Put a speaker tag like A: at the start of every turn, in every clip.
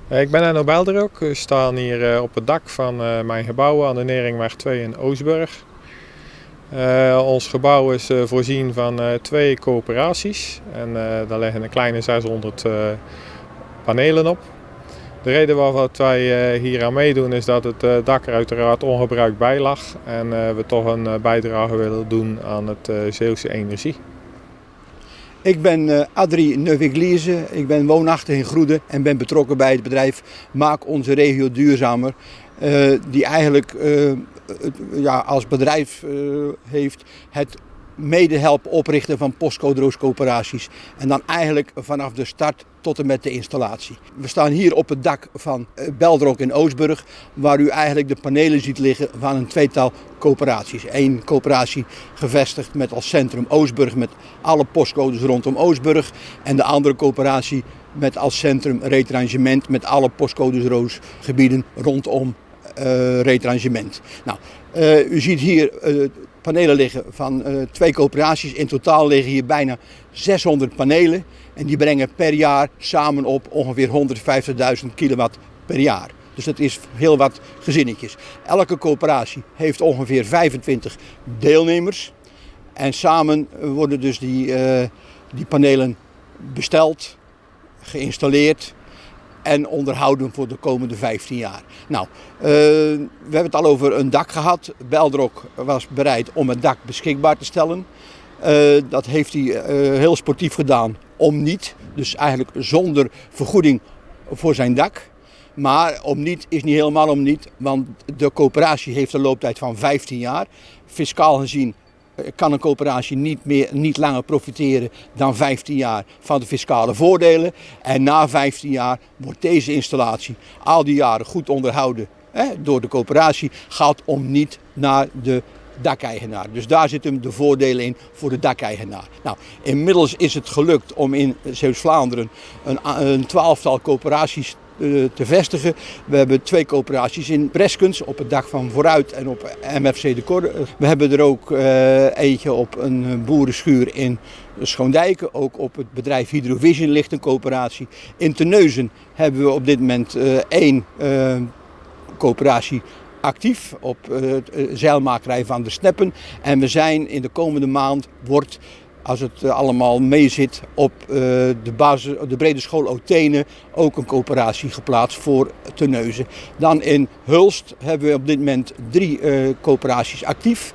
A: Ik ben Enno Belderok. We staan hier op het dak van mijn gebouw aan de Neringweg 2 in Oostburg. Ons gebouw is voorzien van 2 coöperaties en daar liggen een kleine 600 panelen op. De reden waarom wij hier aan meedoen is dat het dak er uiteraard ongebruikt bij lag en we toch een bijdrage willen doen aan het Zeeuwse energie.
B: Ik ben Adrie Neuvigliese, ik ben woonachtig in Groede en ben betrokken bij het bedrijf Maak onze regio duurzamer. Die eigenlijk als bedrijf heeft het mede helpen oprichten van postcode-rooscoöperaties. En dan eigenlijk vanaf de start tot en met de installatie. We staan hier op het dak van Belderok in Oostburg, waar u eigenlijk de panelen ziet liggen van een 2-tal coöperaties. 1 coöperatie gevestigd met als centrum Oostburg met alle postcodes rondom Oostburg. En de andere coöperatie met als centrum Retrangement met alle postcodes roosgebieden rondom Retrangement. Nou, u ziet hier panelen liggen van 2 coöperaties. In totaal liggen hier bijna 600 panelen. En die brengen per jaar samen op ongeveer 150.000 kilowatt per jaar. Dus dat is heel wat gezinnetjes. Elke coöperatie heeft ongeveer 25 deelnemers. En samen worden dus die panelen besteld, geïnstalleerd en onderhouden voor de komende 15 jaar. Nou, we hebben het al over een dak gehad. Belderok was bereid om het dak beschikbaar te stellen. Dat heeft hij heel sportief gedaan om niet. Dus eigenlijk zonder vergoeding voor zijn dak. Maar om niet is niet helemaal om niet. Want de coöperatie heeft een looptijd van 15 jaar. Fiscaal gezien kan een coöperatie niet langer profiteren dan 15 jaar van de fiscale voordelen. En na 15 jaar wordt deze installatie al die jaren goed onderhouden door de coöperatie. Gaat om niet naar de dakeigenaar. Dus daar zitten de voordelen in voor de dakeigenaar. Nou, inmiddels is het gelukt om in Zeeuws-Vlaanderen een 12-tal coöperaties te vestigen. We hebben 2 coöperaties in Breskens op het dak van Vooruit en op MFC de Korre. We hebben er ook eentje op een boerenschuur in Schoondijken. Ook op het bedrijf Hydrovision ligt een coöperatie. In Terneuzen hebben we op dit moment 1 coöperatie actief op zeilmakerij van de Sneppen. En we zijn in de komende maand als het allemaal meezit, op de brede school Othene ook een coöperatie geplaatst voor Terneuzen. Dan in Hulst hebben we op dit moment 3 coöperaties actief.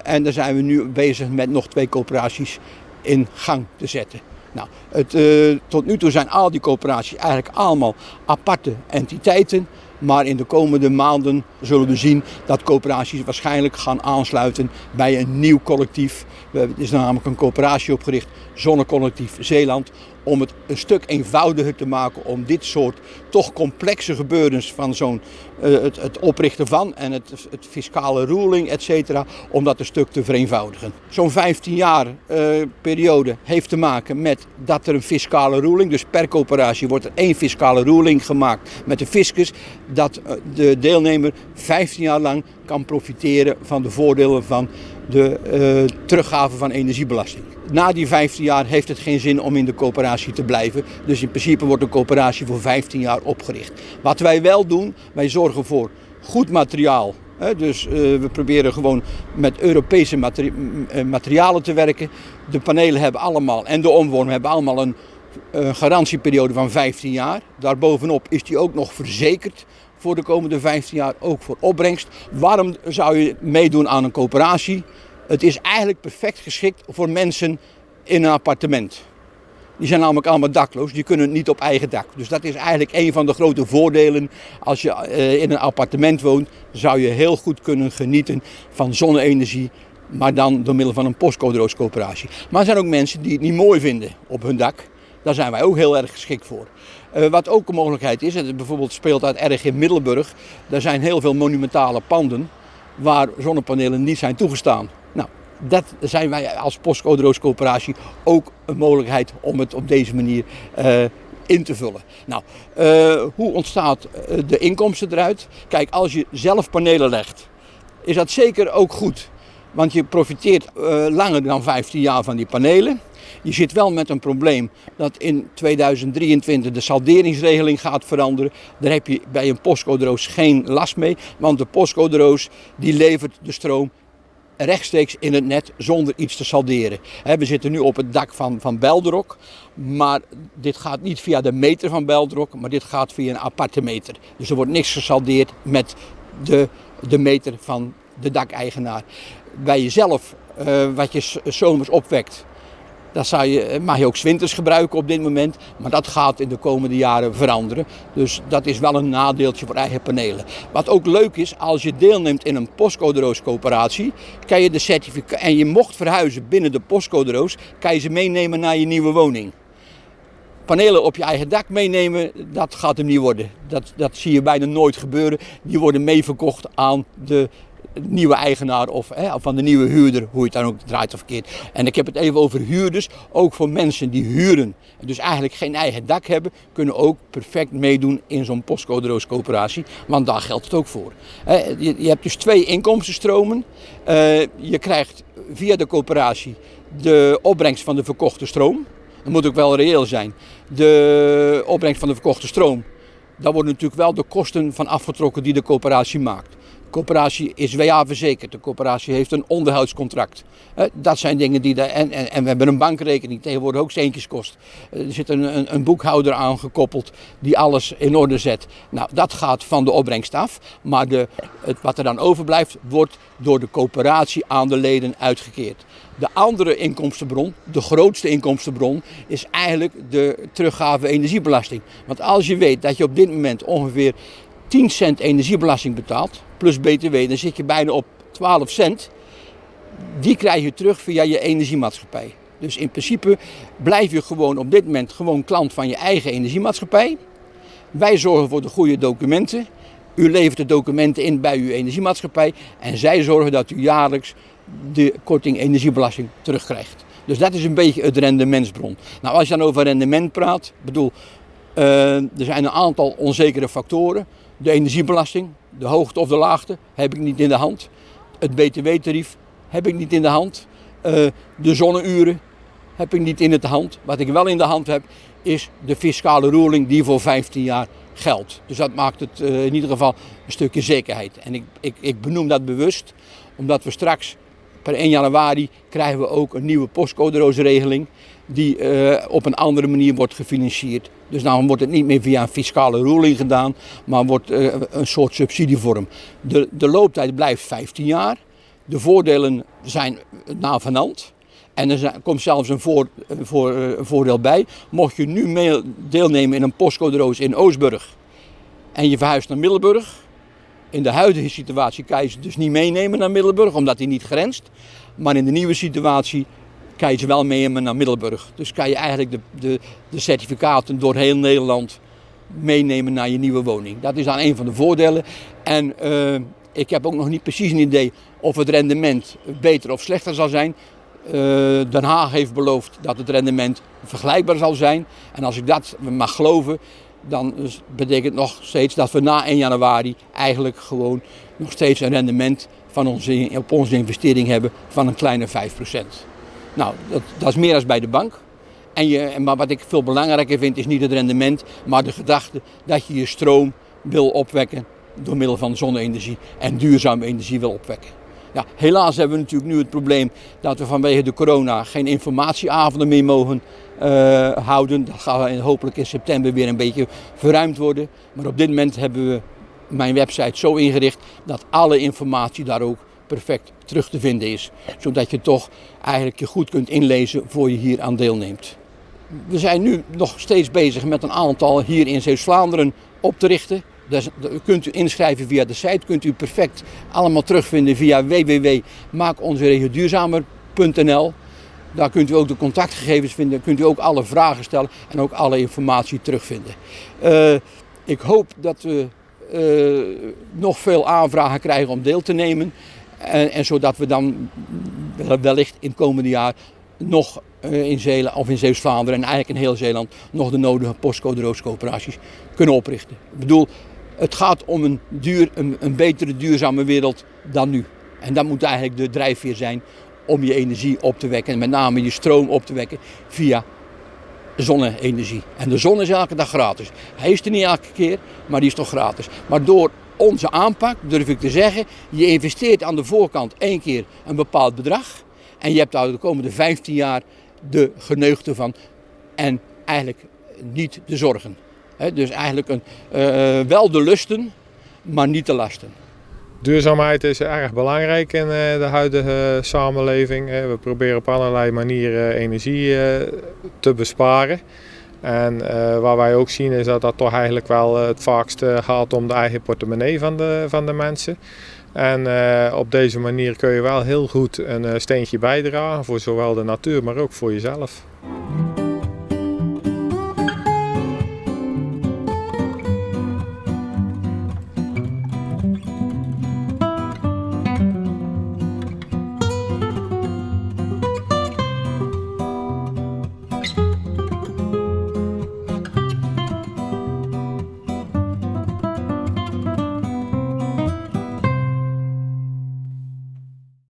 B: En daar zijn we nu bezig met nog 2 coöperaties in gang te zetten. Nou, tot nu toe zijn al die coöperaties eigenlijk allemaal aparte entiteiten. Maar in de komende maanden zullen we zien dat coöperaties waarschijnlijk gaan aansluiten bij een nieuw collectief. Er is namelijk een coöperatie opgericht, Zonnecollectief Zeeland, om het een stuk eenvoudiger te maken om dit soort toch complexe gebeurtenissen van het oprichten van en het fiscale ruling, etc., om dat een stuk te vereenvoudigen. Zo'n 15 jaar periode heeft te maken met dat er een fiscale ruling, dus per coöperatie wordt er 1 fiscale ruling gemaakt met de fiscus, dat de deelnemer 15 jaar lang kan profiteren van de voordelen van de teruggave van energiebelasting. Na die 15 jaar heeft het geen zin om in de coöperatie te blijven. Dus in principe wordt een coöperatie voor 15 jaar opgericht. Wat wij wel doen, wij zorgen voor goed materiaal. Dus we proberen gewoon met Europese materialen te werken. De panelen hebben allemaal en de omvormer hebben allemaal een garantieperiode van 15 jaar. Daarbovenop is die ook nog verzekerd voor de komende 15 jaar, ook voor opbrengst. Waarom zou je meedoen aan een coöperatie? Het is eigenlijk perfect geschikt voor mensen in een appartement. Die zijn namelijk allemaal dakloos, die kunnen niet op eigen dak. Dus dat is eigenlijk een van de grote voordelen. Als je in een appartement woont, zou je heel goed kunnen genieten van zonne-energie, maar dan door middel van een postcode-rooscoöperatie. Maar er zijn ook mensen die het niet mooi vinden op hun dak. Daar zijn wij ook heel erg geschikt voor. Wat ook een mogelijkheid is, en bijvoorbeeld speelt uit erg in Middelburg. Daar zijn heel veel monumentale panden waar zonnepanelen niet zijn toegestaan. Nou, dat zijn wij als postcode-rooscoöperatie ook een mogelijkheid om het op deze manier in te vullen. Nou, hoe ontstaat de inkomsten eruit? Kijk, als je zelf panelen legt, is dat zeker ook goed. Want je profiteert langer dan 15 jaar van die panelen. Je zit wel met een probleem dat in 2023 de salderingsregeling gaat veranderen. Daar heb je bij een postcoderoos geen last mee, want de postcoderoos die levert de stroom rechtstreeks in het net zonder iets te salderen. We zitten nu op het dak van Belderok, maar dit gaat niet via de meter van Belderok, maar dit gaat via een aparte meter. Dus er wordt niks gesaldeerd met de meter van de dakeigenaar. Bij jezelf, wat je 's zomers opwekt, dat mag je ook 's winters gebruiken op dit moment, maar dat gaat in de komende jaren veranderen. Dus dat is wel een nadeeltje voor eigen panelen. Wat ook leuk is, als je deelneemt in een postcoderooscoöperatie, kan je de certificaat, en je mocht verhuizen binnen de postcoderoos, kan je ze meenemen naar je nieuwe woning. Panelen op je eigen dak meenemen, dat gaat hem niet worden. Dat zie je bijna nooit gebeuren. Die worden meeverkocht aan de nieuwe eigenaar of van de nieuwe huurder, hoe je het dan ook draait of keert. En ik heb het even over huurders, ook voor mensen die huren en dus eigenlijk geen eigen dak hebben, kunnen ook perfect meedoen in zo'n postcoderooscoöperatie, want daar geldt het ook voor. Je hebt dus 2 inkomstenstromen. Je krijgt via de coöperatie de opbrengst van de verkochte stroom. Dat moet ook wel reëel zijn. De opbrengst van de verkochte stroom, daar worden natuurlijk wel de kosten van afgetrokken die de coöperatie maakt. De coöperatie is WA-verzekerd, de coöperatie heeft een onderhoudscontract. Dat zijn dingen die en we hebben een bankrekening, tegenwoordig ook centjes kost. Er zit een boekhouder aan gekoppeld die alles in orde zet. Nou, dat gaat van de opbrengst af, maar wat er dan overblijft wordt door de coöperatie aan de leden uitgekeerd. De andere inkomstenbron, de grootste inkomstenbron, is eigenlijk de teruggave energiebelasting. Want als je weet dat je op dit moment ongeveer 10 cent energiebelasting betaalt, plus btw, dan zit je bijna op 12 cent. Die krijg je terug via je energiemaatschappij. Dus in principe blijf je gewoon op dit moment gewoon klant van je eigen energiemaatschappij. Wij zorgen voor de goede documenten. U levert de documenten in bij uw energiemaatschappij en zij zorgen dat u jaarlijks de korting energiebelasting terugkrijgt. Dus dat is een beetje het rendementsbron. Nou, als je dan over rendement praat, er zijn een aantal onzekere factoren. De energiebelasting, de hoogte of de laagte, heb ik niet in de hand. Het btw-tarief heb ik niet in de hand. De zonneuren heb ik niet in de hand. Wat ik wel in de hand heb, is de fiscale ruling die voor 15 jaar geldt. Dus dat maakt het in ieder geval een stukje zekerheid. En ik benoem dat bewust, omdat we straks per 1 januari krijgen we ook een nieuwe postcoderoosregeling die op een andere manier wordt gefinancierd. Dus dan wordt het niet meer via een fiscale ruling gedaan, maar wordt een soort subsidievorm. De looptijd blijft 15 jaar. De voordelen zijn navenant. En er komt zelfs een voordeel bij. Mocht je nu deelnemen in een postcoderoos in Oostburg en je verhuist naar Middelburg. In de huidige situatie kan je ze dus niet meenemen naar Middelburg, omdat die niet grenst. Maar in de nieuwe situatie kan je ze wel meenemen naar Middelburg. Dus kan je eigenlijk de certificaten door heel Nederland meenemen naar je nieuwe woning. Dat is dan een van de voordelen. En ik heb ook nog niet precies een idee of het rendement beter of slechter zal zijn. Den Haag heeft beloofd dat het rendement vergelijkbaar zal zijn. En als ik dat mag geloven, dan betekent nog steeds dat we na 1 januari eigenlijk gewoon nog steeds een rendement op onze investering hebben van een kleine 5%. Nou, dat is meer dan bij de bank. Maar wat ik veel belangrijker vind is niet het rendement, maar de gedachte dat je je stroom wil opwekken door middel van zonne-energie en duurzame energie wil opwekken. Ja, helaas hebben we natuurlijk nu het probleem dat we vanwege de corona geen informatieavonden meer mogen houden. Dat gaat hopelijk in september weer een beetje verruimd worden. Maar op dit moment hebben we mijn website zo ingericht dat alle informatie daar ook perfect terug te vinden is. Zodat je toch eigenlijk je goed kunt inlezen voor je hier aan deelneemt. We zijn nu nog steeds bezig met een aantal hier in Zeeuws-Vlaanderen op te richten. Dus kunt u inschrijven via de site, kunt u perfect allemaal terugvinden via www.maakonzeregioduurzamer.nl. Daar kunt u ook de contactgegevens vinden, kunt u ook alle vragen stellen en ook alle informatie terugvinden. Ik hoop dat we nog veel aanvragen krijgen om deel te nemen. En zodat we dan wellicht in het komende jaar nog in Zeeland of in Zeeuws-Vlaanderen en eigenlijk in heel Zeeland nog de nodige postcoderooscoöperaties kunnen oprichten. Ik bedoel, het gaat om een betere duurzame wereld dan nu. En dat moet eigenlijk de drijfveer zijn om je energie op te wekken. En met name je stroom op te wekken via zonne-energie. En de zon is elke dag gratis. Hij is er niet elke keer, maar die is toch gratis. Maar door onze aanpak, durf ik te zeggen, je investeert aan de voorkant 1 keer een bepaald bedrag. En je hebt daar de komende 15 jaar de geneugten van. En eigenlijk niet de zorgen. Dus eigenlijk wel de lusten, maar niet de lasten.
A: Duurzaamheid is erg belangrijk in de huidige samenleving. We proberen op allerlei manieren energie te besparen. En wat wij ook zien is dat dat toch eigenlijk wel het vaakst gaat om de eigen portemonnee van de mensen. En op deze manier kun je wel heel goed een steentje bijdragen voor zowel de natuur, maar ook voor jezelf.